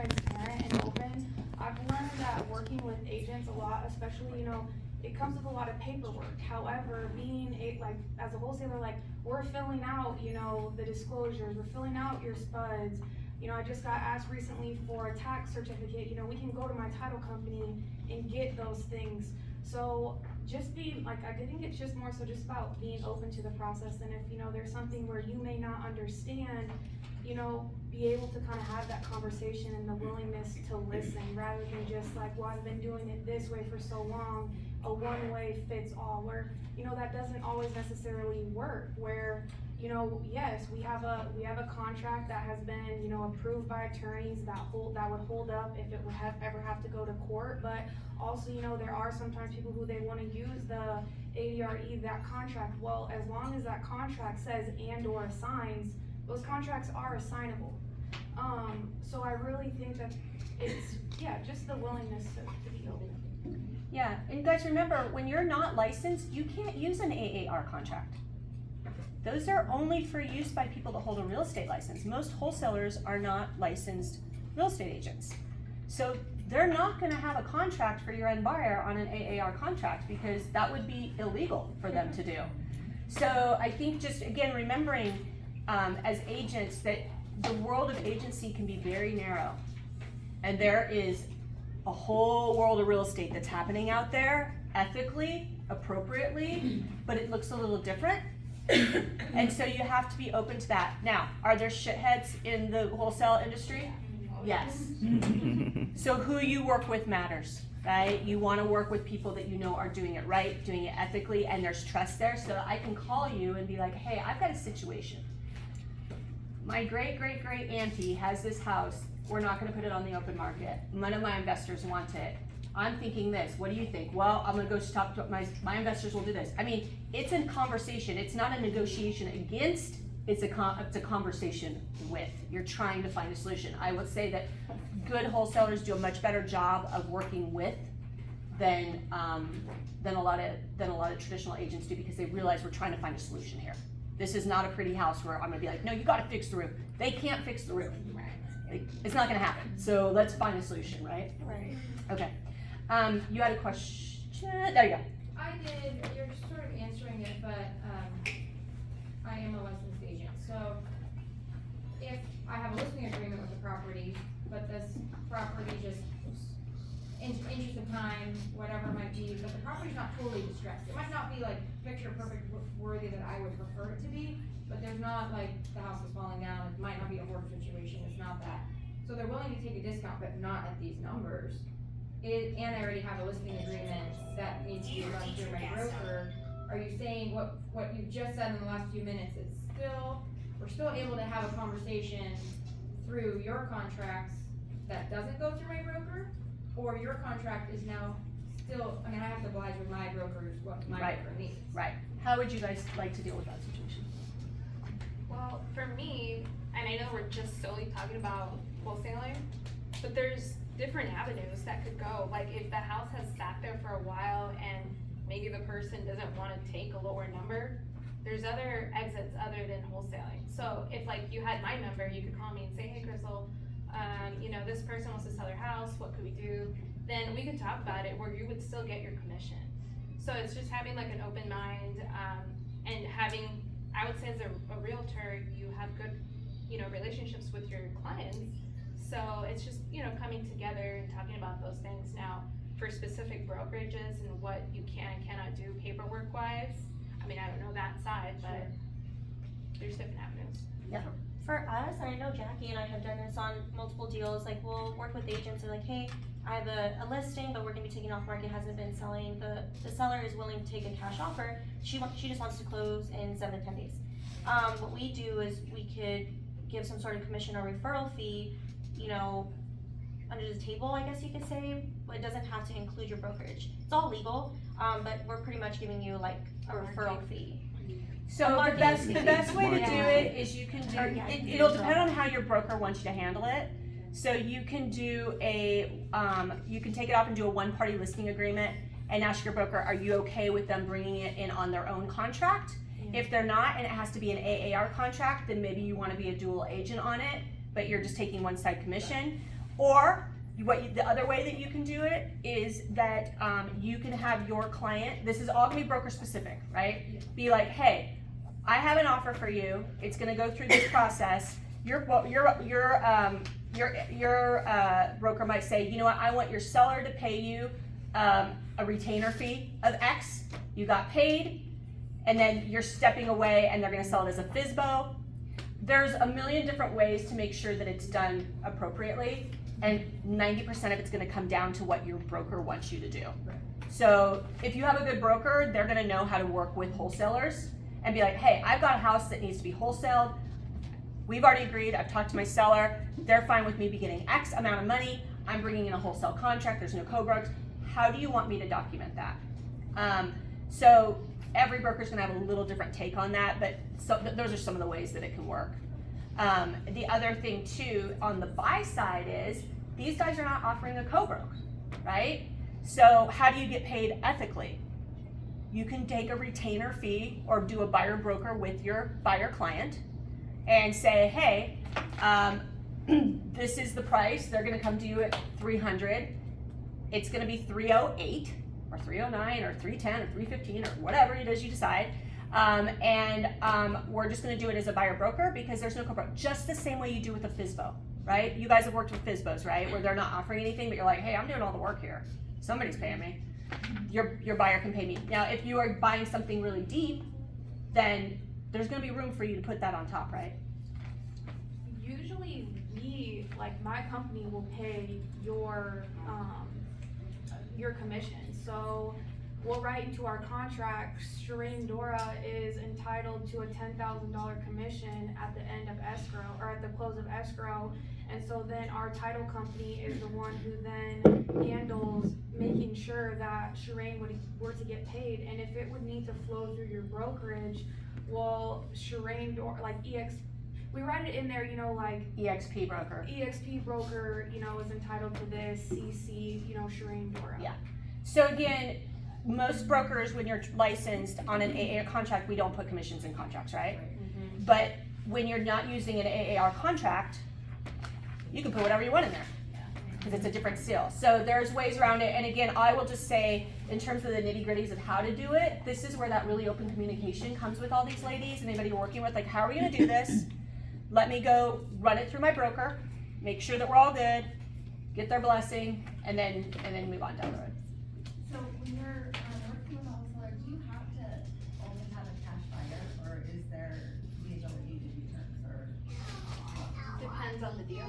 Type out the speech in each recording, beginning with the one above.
transparent and open. I've learned that working with agents a lot, especially, it comes with a lot of paperwork. However, being as a wholesaler, we're filling out, the disclosures, we're filling out your spuds. I just got asked recently for a tax certificate. We can go to my title company and get those things. So just being I think it's just more so just about being open to the process. And if, there's something where you may not understand, be able to kind of have that conversation and the willingness to listen rather than just well, I've been doing it this way for so long, a one way fits all, where, that doesn't always necessarily work, where, yes, we have a contract that has been, approved by attorneys that would hold up if it would ever have to go to court. But also, there are sometimes people who they want to use the ADRE, that contract. Well, as long as that contract says and or assigns, those contracts are assignable. So I really think that it's, just the willingness to be open. Yeah, and guys, remember, when you're not licensed, you can't use an AAR contract. Those are only for use by people that hold a real estate license. Most wholesalers are not licensed real estate agents. So they're not gonna have a contract for your end buyer on an AAR contract because that would be illegal for them to do. So I think just, again, remembering as agents that the world of agency can be very narrow. And there is a whole world of real estate that's happening out there ethically, appropriately, but it looks a little different. And so you have to be open to that. Now, are there shitheads in the wholesale industry? Yes. So who you work with matters, right? You want to work with people that you know are doing it right, doing it ethically, and there's trust there. So I can call you and be like, hey, I've got a situation. My great auntie has this house. We're not going to put it on the open market. None of my investors want it. I'm thinking this. What do you think? Well, I'm going to go talk to my investors will do this. I mean, it's a conversation. It's not a negotiation against. It's a conversation with. You're trying to find a solution. I would say that good wholesalers do a much better job of working with than a lot of traditional agents do, because they realize we're trying to find a solution here. This is not a pretty house where I'm going to be like, no, you got to fix the roof. They can't fix the roof. It's not going to happen. So let's find a solution, right? Right. Okay. You had a question. There you go. I did. You're sort of answering it, but I am a licensed agent. So if I have a listing agreement with the property, but this property just interest of time, whatever it might be, but the property's not totally distressed. It might not be picture perfect worthy that I would prefer it to be, but there's not the house is falling down. It might not be a horror situation. It's not that. So they're willing to take a discount, but not at these numbers. And I already have a listing agreement that needs to be run through my broker. Are you saying what you've just said in the last few minutes? We're still able to have a conversation through your contracts that doesn't go through my broker, or your contract is now still? I mean, I have to oblige with my brokers what my broker needs. Right. How would you guys like to deal with that situation? Well, for me, and I know we're just solely talking about wholesaling, but there's different avenues that could go. If the house has sat there for a while and maybe the person doesn't want to take a lower number, there's other exits other than wholesaling. So if you had my number, you could call me and say, hey Crystal, this person wants to sell their house, what could we do? Then we could talk about it where you would still get your commission. So it's just having an open mind, and having, I would say as a realtor, you have good, relationships with your clients. So it's just, coming together and talking about those things. Now, for specific brokerages and what you can and cannot do paperwork wise, I mean, I don't know that side, but there's different avenues. Yeah. For us, and I know Jackie and I have done this on multiple deals, we'll work with agents and hey, I have a listing, but we're gonna be taking off market, hasn't been selling. The seller is willing to take a cash offer. She just wants to close in 7 to 10 days. What we do is we could give some sort of commission or referral fee, under the table, I guess you could say, but it doesn't have to include your brokerage. It's all legal, but we're pretty much giving you a referral fee. So the best way to do it is you can do, it'll depend on how your broker wants you to handle it. So you can do you can take it off and do a one-party listing agreement and ask your broker, are you okay with them bringing it in on their own contract? If they're not, and it has to be an AAR contract, then maybe you want to be a dual agent on it, but you're just taking one side commission. Or the other way that you can do it is that you can have your client, this is all gonna be broker specific, right? Be like, hey, I have an offer for you. It's gonna go through this process. Your broker might say, you know what, I want your seller to pay you a retainer fee of X. You got paid, and then you're stepping away, and they're gonna sell it as a FSBO. There's a million different ways to make sure that it's done appropriately, and 90% of it's gonna come down to what your broker wants you to do. So if you have a good broker, they're gonna know how to work with wholesalers and be like, hey, I've got a house that needs to be wholesaled. We've already agreed, I've talked to my seller, they're fine with me getting X amount of money, I'm bringing in a wholesale contract, there's no co-brokes. How do you want me to document that? So every broker's gonna have a little different take on that, but those are some of the ways that it can work. The other thing too, on the buy side is, these guys are not offering a co-broke, right? So how do you get paid ethically? You can take a retainer fee or do a buyer broker with your buyer client and say, hey, this is the price, they're gonna come to you at 300, it's gonna be 308 or 309 or 310 or 315 or whatever it is you decide. We're just gonna do it as a buyer broker because there's no co-broke. Just the same way you do with a FSBO, right? You guys have worked with FSBOs, right? Where they're not offering anything, but you're like, hey, I'm doing all the work here. Somebody's paying me. Your buyer can pay me. Now, if you are buying something really deep, then there's gonna be room for you to put that on top, right? Usually my company will pay your commission. So we'll write into our contract, Shireen Dora is entitled to a $10,000 commission at the end of escrow, or at the close of escrow. And so then our title company is the one who then handles making sure that Shireen were to get paid. And if it would need to flow through your brokerage, well, Shireen Dora, we write it in there, EXP broker. EXP broker, is entitled to this, CC, Shireen Dora. Yeah. So again, most brokers, when you're licensed on an AAR contract, we don't put commissions in contracts, right? Mm-hmm. But when you're not using an AAR contract, you can put whatever you want in there because it's a different seal. So there's ways around it. And again, I will just say, in terms of the nitty gritties of how to do it, this is where that really open communication comes with all these ladies and anybody you're working with. Like, how are we gonna do this? Let me go run it through my broker, make sure that we're all good, get their blessing, and then move on down the road. So when you're working with a wholesaler, do you have to only have a cash buyer, or is there the ability to do terms, or? Depends on the deal.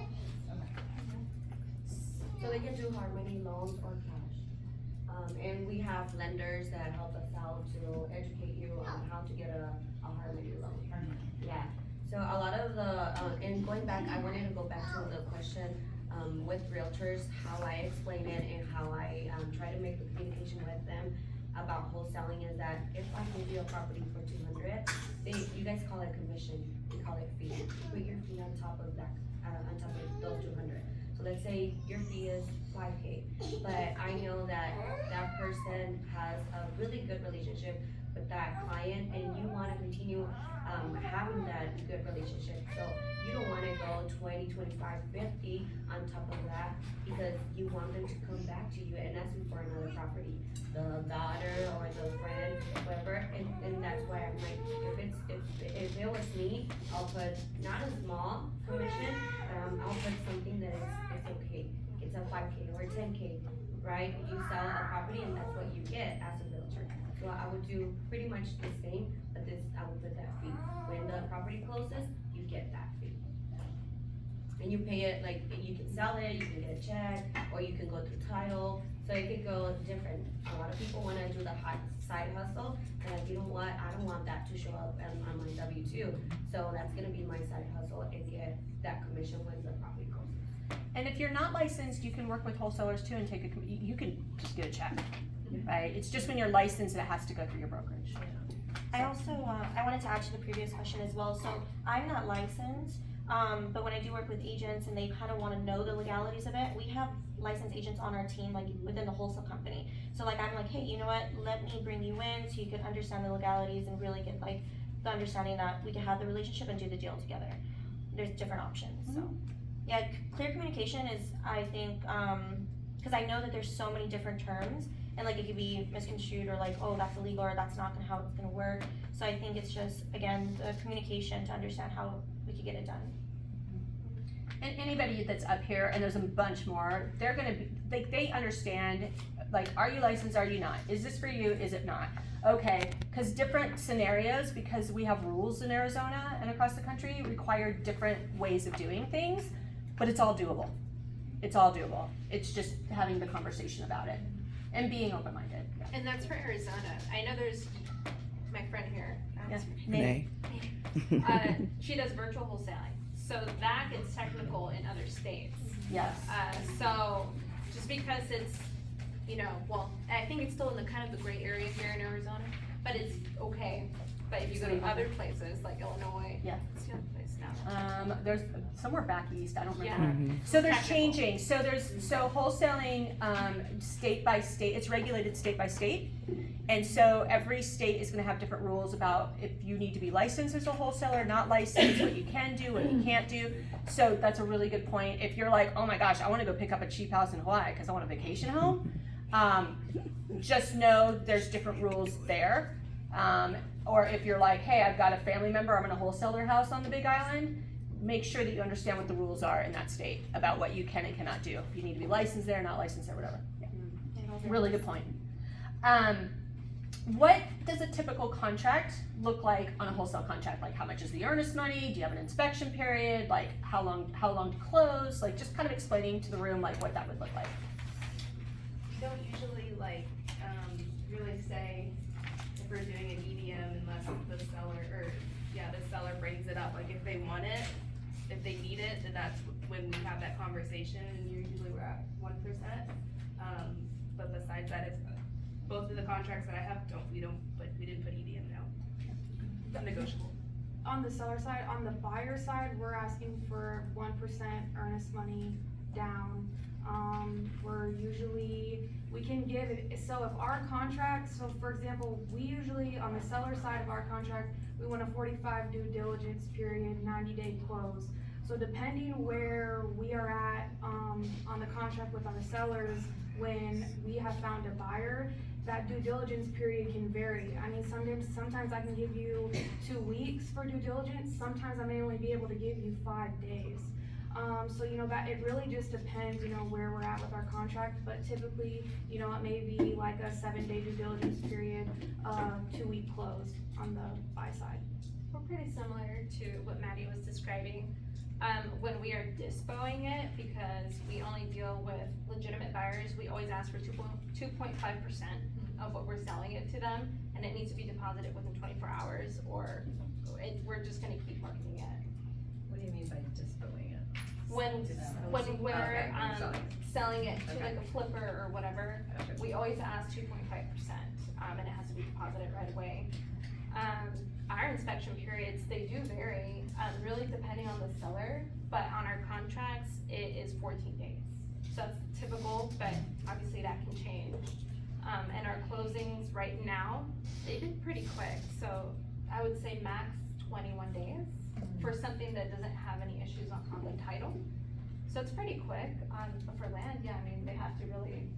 So they can do hard money loans or cash. And we have lenders that help us out to educate you on how to get a hard money loan. Yeah. So a lot of and going back, I wanted to go back to the question with realtors, how I explain it and how I try to make the communication with them about wholesaling is that if I give you a property for 200, you guys call it commission, we call it fee. You put your fee on top of that, on top of those 200. So let's say your fee is 5K, but I know that that person has a really good relationship with that client and you want to continue having that good relationship. So you don't want to go 20, 25, 50 on top of that because you want them to come back to you and ask you for another property, the daughter or the friend, whatever. And that's why I'm like, if it was me, I'll put not a small commission, I'll put something that it's okay. It's a 5K or a 10K, right? You sell a property and that's what you get as a realtor. So I would do pretty much the same, but I would put that fee. When the property closes, you get that fee. And you pay it, like, you can sell it, you can get a check, or you can go through title. So it could go different. A lot of people wanna do the side hustle, and like, you know what, I don't want that to show up on my W-2. So that's gonna be my side hustle and get that commission when the property closes. And if you're not licensed, you can work with wholesalers too and you can just get a check, right? It's just when you're licensed that it has to go through your brokerage. I also, I wanted to add to the previous question as well. So I'm not licensed, but when I do work with agents and they kind of want to know the legalities of it, we have licensed agents on our team, like within the wholesale company. So like, I'm like, hey, you know what, let me bring you in so you can understand the legalities and really get like the understanding that we can have the relationship and do the deal together. There's different options, so. Yeah, clear communication is, I think, cause I know that there's so many different terms, and like it could be misconstrued or like, oh, that's illegal, or that's not how it's gonna work. So I think it's just, again, the communication to understand how we could get it done. And anybody that's up here, and there's a bunch more, they're gonna be, like, they understand, like, are you licensed, are you not? Is this for you, is it not? Okay, cause different scenarios, because we have rules in Arizona and across the country, require different ways of doing things, but it's all doable. It's all doable. It's just having the conversation about it and being open-minded. Yeah. And that's for Arizona. I know there's my friend here. Yes. Nay. She does virtual wholesaling, so that gets technical in other states. Yes. So just because it's, well, I think it's still in the kind of the gray area here in Arizona, but it's okay. But if you go to other places like Illinois, Yeah. it's the other place now. There's somewhere back east, I don't Yeah. remember. So there's Technical. changing, so wholesaling, state by state, it's regulated state by state. And so every state is gonna have different rules about if you need to be licensed as a wholesaler, not licensed, what you can do, what you can't do. So that's a really good point. If you're like, oh my gosh, I wanna go pick up a cheap house in Hawaii because I want a vacation home, just know there's different rules there. Or if you're like, hey, I've got a family member, I'm gonna wholesale their house on the Big Island, make sure that you understand what the rules are in that state about what you can and cannot do. If you need to be licensed there, not licensed there, whatever. Yeah. Really good point. What does a typical contract look like on a wholesale contract? Like, how much is the earnest money? Do you have an inspection period? Like, how long to close? Like, just kind of explaining to the room like what that would look like. We don't usually really say if we're doing an EDM unless the seller brings it up. Like if they want it, if they need it, then that's when we have that conversation, and usually we're at 1%. But besides that, it's both of the contracts that I have we didn't put EDM now. It's negotiable. On the seller side, on the buyer side, we're asking for 1% earnest money down. We can give it, so if our contract, so for example, we usually, on the seller side of our contract, we want a 45 due diligence period, 90-day close. So depending where we are at, on the contract with our sellers, when we have found a buyer, that due diligence period can vary. I mean, sometimes I can give you 2 weeks for due diligence, sometimes I may only be able to give you 5 days. So that it really just depends, where we're at with our contract, but typically, it may be like a 7-day due diligence period, 2-week close on the buy side. We're pretty similar to what Maddie was describing. When we are dispoing it, because we only deal with legitimate buyers, we always ask for 2.5% of what we're selling it to them, and it needs to be deposited within 24 hours, or we're just gonna keep marketing it. What do you mean by dispoing it? When we're selling it to like a flipper or whatever, we always ask 2.5%, and it has to be deposited right away. Our inspection periods, they do vary, really depending on the seller, but on our contracts, it is 14 days. So that's typical, but obviously that can change. And our closings right now, they've been pretty quick, so I would say max 21 days for something that doesn't have any issues on the title. So it's pretty quick, but for land, yeah, I mean, they have to really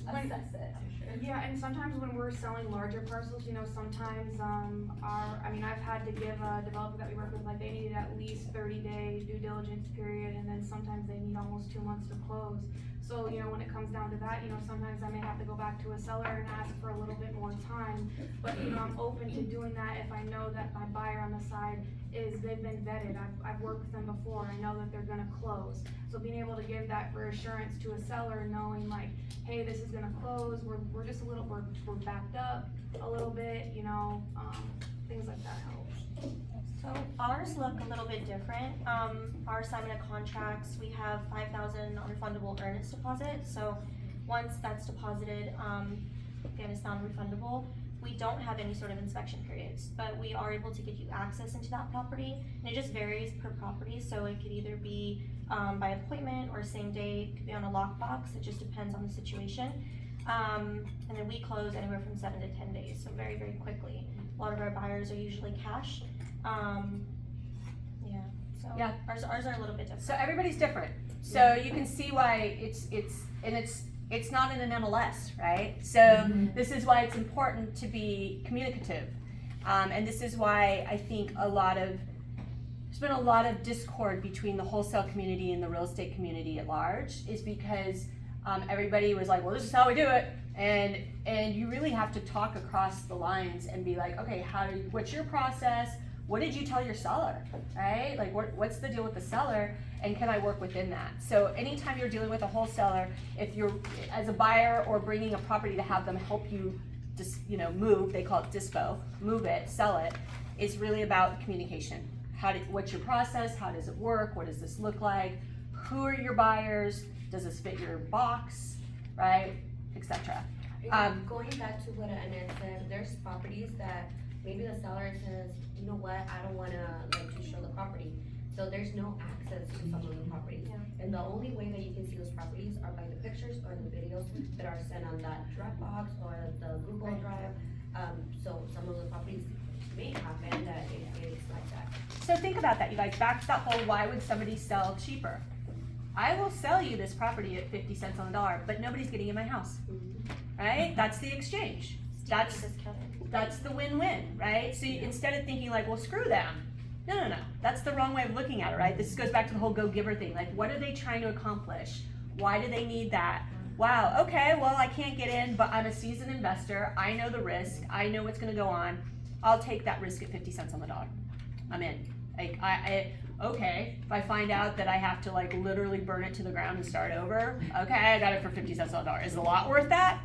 assess it, I'm sure. Yeah, and sometimes when we're selling larger parcels, sometimes, I've had to give a developer that we work with, like, they needed at least 30-day due diligence period, and then sometimes they need almost 2 months to close. So, when it comes down to that, sometimes I may have to go back to a seller and ask for a little bit more time. But, I'm open to doing that if I know that my buyer on the side they've been vetted. I've worked with them before. I know that they're gonna close. So being able to give that reassurance to a seller, knowing like, hey, this is gonna close, we're just we're backed up a little bit, things like that help. So ours look a little bit different. Our assignment of contracts, we have 5,000 non-refundable earnest deposit. So once that's deposited, again, it's non-refundable. We don't have any sort of inspection periods, but we are able to get you access into that property, and it just varies per property. So it could either be by appointment or same day, it could be on a lockbox. It just depends on the situation. And then we close anywhere from 7 to 10 days, so very, very quickly. A lot of our buyers are usually cash. Yeah, so So Yeah. ours are a little bit different. So everybody's different. So you can see why it's not in an MLS, right? So this is why it's important to be communicative. And this is why I think there's been a lot of discord between the wholesale community and the real estate community at large, is because everybody was like, well, this is how we do it. And you really have to talk across the lines and be like, okay, what's your process? What did you tell your seller, right? Like, what's the deal with the seller, and can I work within that? So anytime you're dealing with a wholesaler, if you're as a buyer or bringing a property to have them help you move, they call it dispo, move it, sell it, is really about communication. What's your process? How does it work? What does this look like? Who are your buyers? Does this fit your box, right? Etc. Going back to what Annette said, there's properties that maybe the seller says, you know what, I don't wanna to show the property. So there's no access to some of the properties. And the only way that you can see those properties are by the pictures or the videos that are sent on that Dropbox or the Google Drive. So some of the properties may happen that it's like that. So think about that, you guys. Back to that whole, why would somebody sell cheaper? I will sell you this property at 50 cents on the dollar, but nobody's getting in my house, right? That's the exchange. That's the win-win, right? So instead of thinking like, well, screw them. No. That's the wrong way of looking at it, right? This goes back to the whole go-giver thing. Like, what are they trying to accomplish? Why do they need that? Wow, okay, well, I can't get in, but I'm a seasoned investor. I know the risk. I know what's gonna go on. I'll take that risk at 50 cents on the dollar. I'm in. Like, okay, if I find out that I have to like literally burn it to the ground and start over, okay, I got it for 50 cents on the dollar. Is the lot worth that?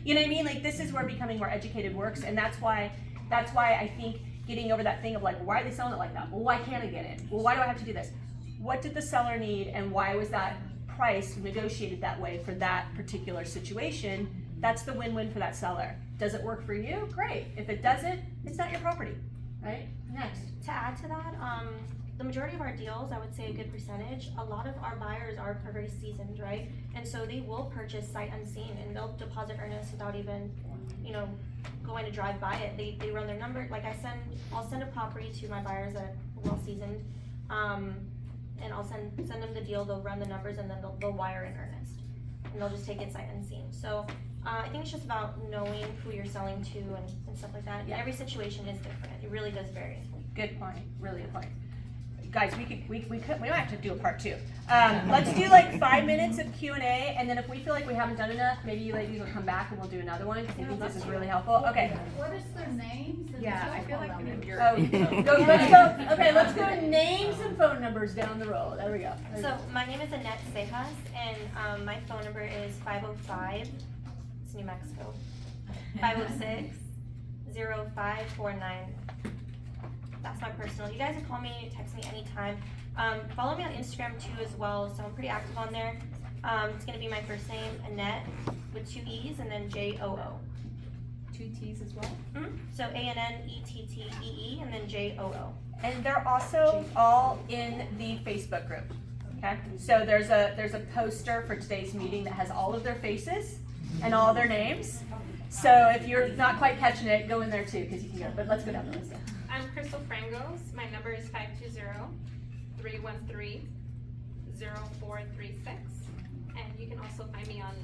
You know what I mean? Like, this is where becoming more educated works, and that's why I think getting over that thing of like, why are they selling it like that? Well, why can't I get in? Well, why do I have to do this? What did the seller need, and why was that price negotiated that way for that particular situation? That's the win-win for that seller. Does it work for you? Great. If it doesn't, it's not your property, right? Next. To add to that, the majority of our deals, I would say a good percentage, a lot of our buyers are very seasoned, right? And so they will purchase sight unseen, and they'll deposit earnest without even, going to drive by it. They run their number. Like I'll send a property to my buyers that are well seasoned, and I'll send them the deal. They'll run the numbers, and then they'll wire in earnest, and they'll just take it sight unseen. So I think it's just about knowing who you're selling to and stuff like that. Yeah. Every situation is different. It really does vary. Good point. Really good point. Guys, we might have to do a part 2. Let's do like 5 minutes of Q&A, and then if we feel like we haven't done enough, maybe you ladies will come back and we'll do another one, because I think this is really helpful. Okay. What is their names? And Yeah, I feel phone like numbers? Let's go names and phone numbers down the road. There we go. So my name is Annette Cejas, and my phone number is 505, it's New Mexico, 506-0549. That's my personal. You guys can call me, text me anytime. Follow me on Instagram too as well, so I'm pretty active on there. It's gonna be my first name, Annette, with 2 E's and then J-O-O. 2 T's as well? So A-N-N-E-T-T-E-E and then J-O-O. And they're also all in the Facebook group. Okay, so there's a poster for today's meeting that has all of their faces and all their names. So if you're not quite catching it, go in there too, because you can go. But let's go down the list. I'm Crystal Frangos. My number is 520-313-0436. And you can also find me on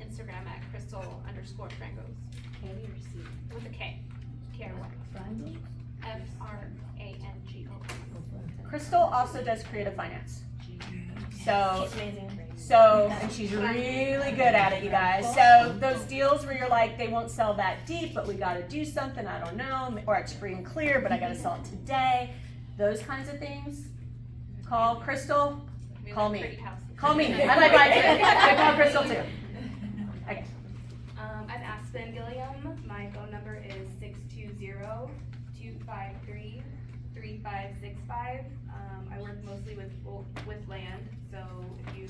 Instagram at Crystal_Frangos. K or C? With a K. K-R-Y. Frangos? F-R-A-N-G-O. Crystal also does creative finance. So, She's amazing. and she's really good at it, you guys. So those deals where you're like, they won't sell that deep, but we gotta do something, I don't know, or it's free and clear, but I gotta sell it today. Those kinds of things. Call Crystal, We call live me. pretty house. Call me, I might buy it too. I call Crystal too. Okay. I'm Aspen Gilliam. My phone number is 620-253-3565. I work mostly with land, so if you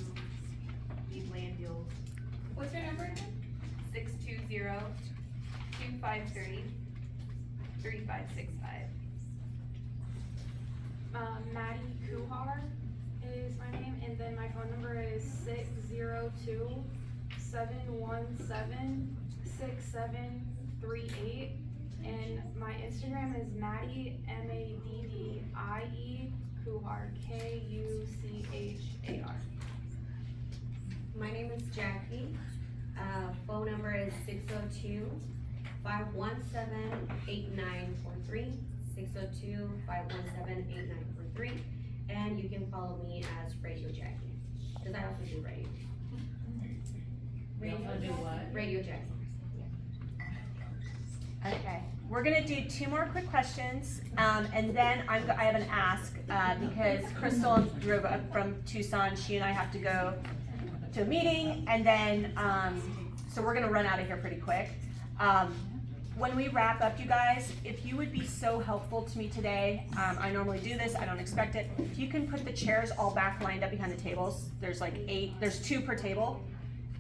need land deals. What's your number again? 620-253-3565. Maddie Kuhar is my name, and then my phone number is 602-717-6738, and my Instagram is Maddie, MADDIE Kuchar, Kuchar. My name is Jackie. Phone number is 602-517-8943, 602-517-8943. And you can follow me as Radio Jackie, because I also do radio. You also do what? Radio Jackie. Okay, we're gonna do 2 more quick questions, and then I have an ask, because Crystal drove up from Tucson, she and I have to go to a meeting, and then, so we're gonna run out of here pretty quick. When we wrap up, you guys, if you would be so helpful to me today, I normally do this, I don't expect it, if you can put the chairs all back lined up behind the tables, there's like 8, there's 2 per table,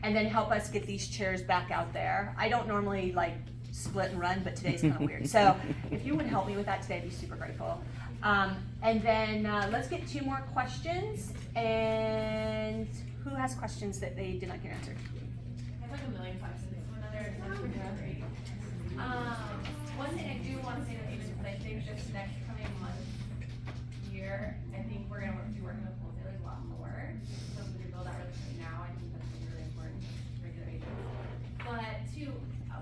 and then help us get these chairs back out there. I don't normally like split and run, but today's kind of weird. So if you would help me with that today, I'd be super grateful. And then let's get 2 more questions. And who has questions that they did not get answered? I have like a million questions. Another great. One thing I do want to say to agents is I think this next coming month, year, I think we're gonna be working with wholesalers a lot more. So if we can build that relationship now, I think that's really important for regular agents. But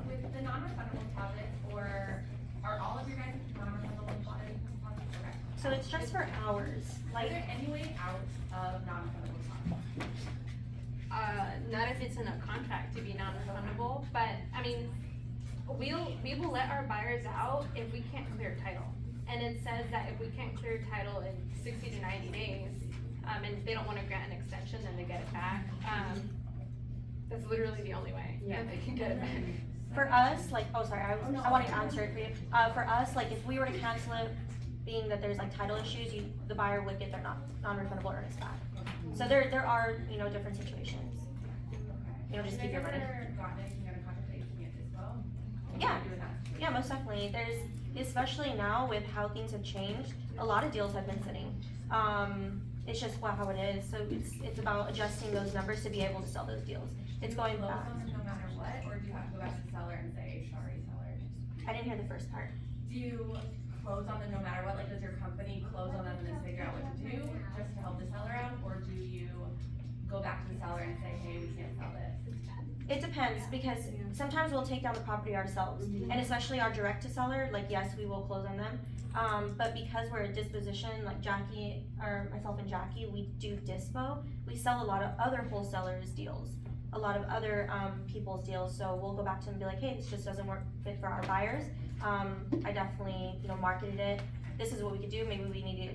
with the non-refundable deposits, or are all of your guys non-refundable deposits correct? So it's just for hours, Is like, there any way out of non-refundable deposits? Not if it's in a contract to be non-refundable, but, I mean, we will let our buyers out if we can't clear title. And it says that if we can't clear title in 60 to 90 days, and if they don't wanna grant an extension, then they get it back. That's literally the only way that they can get it back. for us, like, oh, sorry, I wanted to answer it for you. For us, like, if we were to cancel it, being that there's like title issues, the buyer would get their non-refundable earnings back. So there are, different situations. Just keep your money. Have you ever gotten anything out of contract that you can get dispo? Yeah. Yeah, most definitely. Especially now with how things have changed, a lot of deals have been sitting. It's just how it is. So it's about adjusting those numbers to be able to sell those deals. It's going close back. on them no matter what, or do you have to go back to the seller and say, sorry, seller? I didn't hear the first part. Do you close on them no matter what? Like, does your company close on them and then figure out what to do just to help the seller out? Or do you go back to the seller and say, hey, we can't sell this? It depends, because sometimes we'll take down the property ourselves, and especially our direct to seller, like, yes, we will close on them. But because we're a disposition, like Jackie, or myself and Jackie, we do dispo, we sell a lot of other wholesalers' deals, a lot of other people's deals, so we'll go back to them and be like, hey, this just doesn't fit for our buyers. I definitely, marketed it, this is what we could do, maybe we need to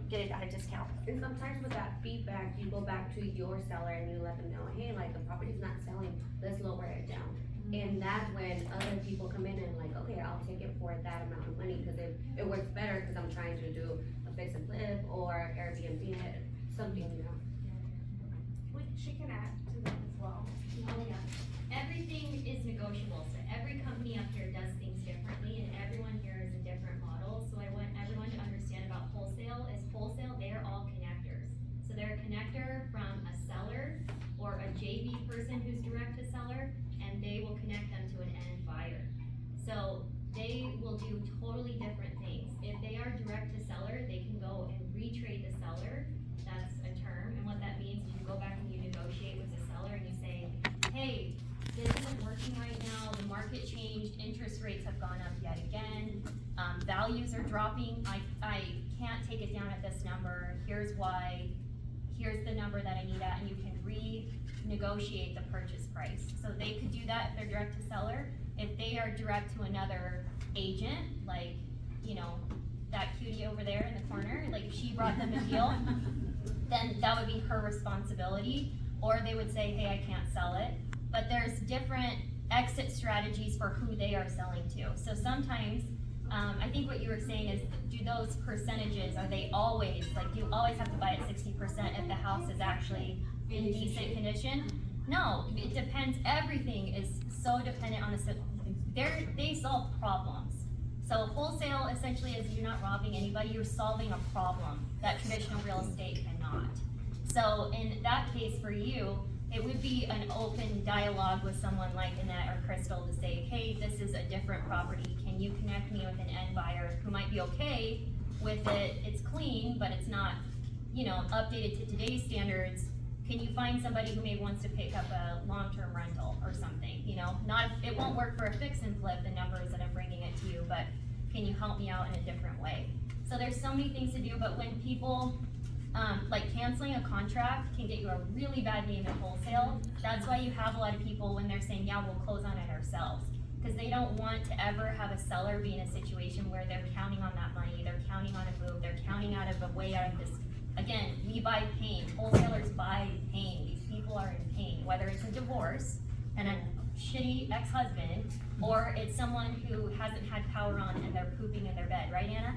get it at a discount. And sometimes with that feedback, you go back to your seller and you let them know, hey, like, the property's not selling, let's lower it down. And that's when other people come in and like, okay, I'll take it for that amount of money, cause it works better, cause I'm trying to do a fix and flip or Airbnb it, something, She can add to that as well. Oh, yeah. Everything is negotiable, so every company up here does things differently, and everyone here is a different model, so I want everyone to understand about wholesale, they are all connectors. So they're a connector from a seller or a JV person who's direct to seller, and they will connect them to an end buyer. So they will do totally different things. If they are direct to seller, they can go and retrade the seller, that's a term, and what that means is you go back and you negotiate with the seller and you say, hey, this isn't working right now, the market changed, interest rates have gone up yet again, values are dropping, I can't take it down at this number, here's why, here's the number that I need at, and you can renegotiate the purchase price. So they could do that if they're direct to seller. If they are direct to another agent, like, that cutie over there in the corner, like if she brought them a deal, then that would be her responsibility, or they would say, hey, I can't sell it. But there's different exit strategies for who they are selling to. So sometimes, I think what you were saying is, do those percentages, are they always, like, do you always have to buy at 60% if the house is actually in decent condition? No, it depends, everything is so dependent on they solve problems. So wholesale essentially is you're not robbing anybody, you're solving a problem that traditional real estate cannot. So in that case for you, it would be an open dialogue with someone like Annette or Crystal to say, hey, this is a different property, can you connect me with an end buyer who might be okay with it, it's clean, but it's not, you know, updated to today's standards. Can you find somebody who maybe wants to pick up a long-term rental or something, you know? Not, it won't work for a fix and flip, the numbers that I'm bringing it to you, but can you help me out in a different way? So there's so many things to do, but when people, like canceling a contract can get you a really bad name in wholesale. That's why you have a lot of people when they're saying, yeah, we'll close on it ourselves. Because they don't want to ever have a seller be in a situation where they're counting on that money, they're counting on a move, they're counting out of a way out of this. Again, we buy pain, wholesalers buy pain, these people are in pain, whether it's a divorce and a shitty ex-husband, or it's someone who hasn't had power on and they're pooping in their bed, right Anna?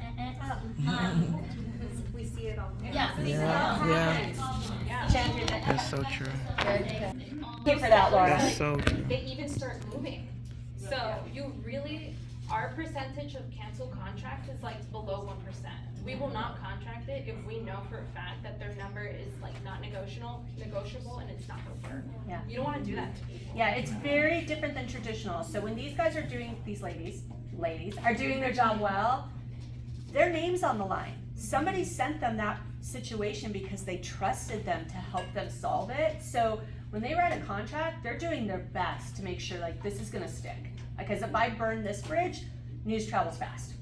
We see it all. Yeah, we see it Yeah, all. yeah. Yeah. That's so true. Thank you for that, Laura. That's so They even start moving. So you really, our percentage of canceled contracts is like below 1%. We will not contract it if we know for a fact that their number is like not negotiable, and it's not gonna work. Yeah. You don't wanna do that to people. Yeah, it's very different than traditional. So when these guys are doing, these ladies are doing their job well, their name's on the line. Somebody sent them that situation because they trusted them to help them solve it. So when they write a contract, they're doing their best to make sure like this is gonna stick. Because if I burn this bridge, news travels fast.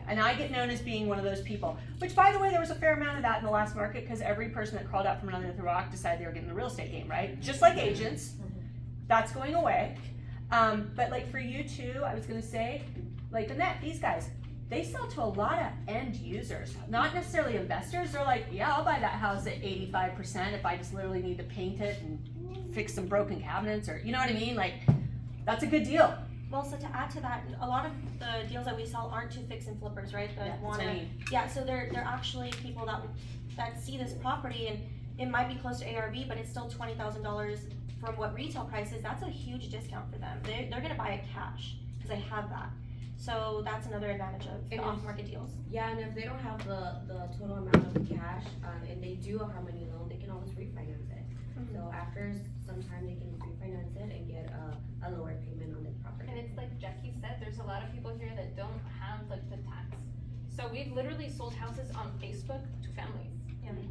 And I get known as being one of those people, which by the way, there was a fair amount of that in the last market because every person that crawled out from underneath the rock decided they were getting the real estate game, right? Just like agents, that's going away. But like for you too, I was gonna say, like Annette, these guys, they sell to a lot of end users, not necessarily investors. They're like, yeah, I'll buy that house at 85% if I just literally need to paint it and fix some broken cabinets or, you know what I mean? Like, that's a good deal. Well, so to add to that, a lot of the deals that we sell aren't to fix and flippers, right? That Yeah, that's wanna, what I mean. yeah, so they're actually people that see this property and it might be close to ARV, but it's still $20,000 from what retail price is. That's a huge discount for them. They're gonna buy it cash because they have that. So that's another advantage of the And off-market deals. Yeah, and if they don't have the total amount of cash, and they do a Harmony loan, they can always refinance it. Mhm. So after some time, they can refinance it and get a lower payment on the property. And it's like Jackie said, there's a lot of people here that don't have like the tax. So we've literally sold houses on Facebook to families,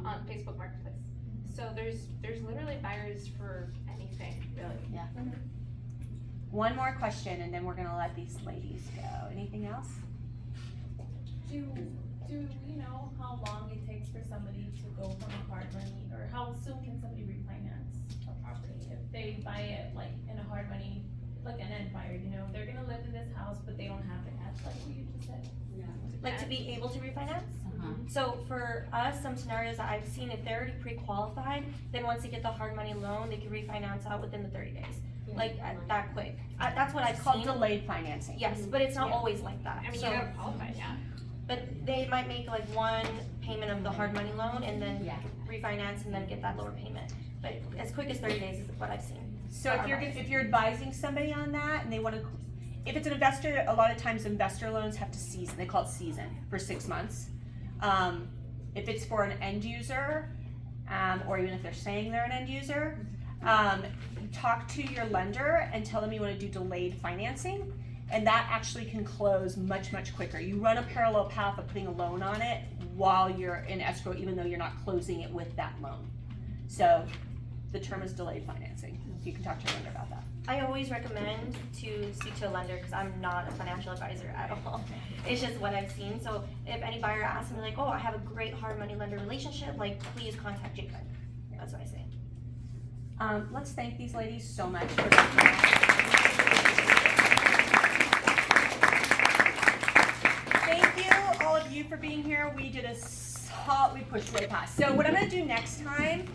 on Facebook Marketplace. So there's literally buyers for anything, really. One more question and then we're gonna let these ladies go. Anything else? Do we know how long it takes for somebody to go from a hard money, or how soon can somebody refinance a property if they buy it like in a hard money, like an end buyer, you know, they're gonna live in this house, but they don't have the cash like what you just said? Like to be able to refinance? So for us, some scenarios that I've seen, if they're already pre-qualified, then once they get the hard money loan, they can refinance out within the 30 days. Like that quick. That's what I've It's called seen. delayed financing. Yes, but it's not always like that. I mean, So- you gotta qualify, yeah. But they might make like one payment of the hard money loan and then Yeah. refinance and then get that lower payment. But as quick as 30 days is what I've seen. So if you're advising somebody on that and they wanna, if it's an investor, a lot of times investor loans have to season, they call it season for 6 months. If it's for an end user, or even if they're saying they're an end user, talk to your lender and tell them you wanna do delayed financing. And that actually can close much, much quicker. You run a parallel path of putting a loan on it while you're in escrow, even though you're not closing it with that loan. So the term is delayed financing. You can talk to your lender about that. I always recommend to speak to a lender because I'm not a financial advisor at all. It's just what I've seen. So if any buyer asks me like, oh, I have a great hard money lender relationship, like please contact Jacob. That's what I say. Let's thank these ladies so much for Thank you, all of you, for being here. We did we pushed way past. So what I'm gonna do next time,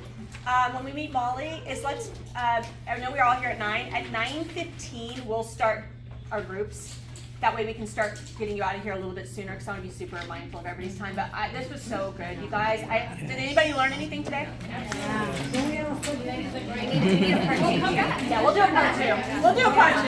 when we meet Molly, is I know we're all here at 9. At 9:15, we'll start our groups. That way we can start getting you out of here a little bit sooner, because I want to be super mindful of everybody's time. But this was so good, you guys. Did anybody learn anything today? Yeah, we'll do a part 2. We'll do a part 2.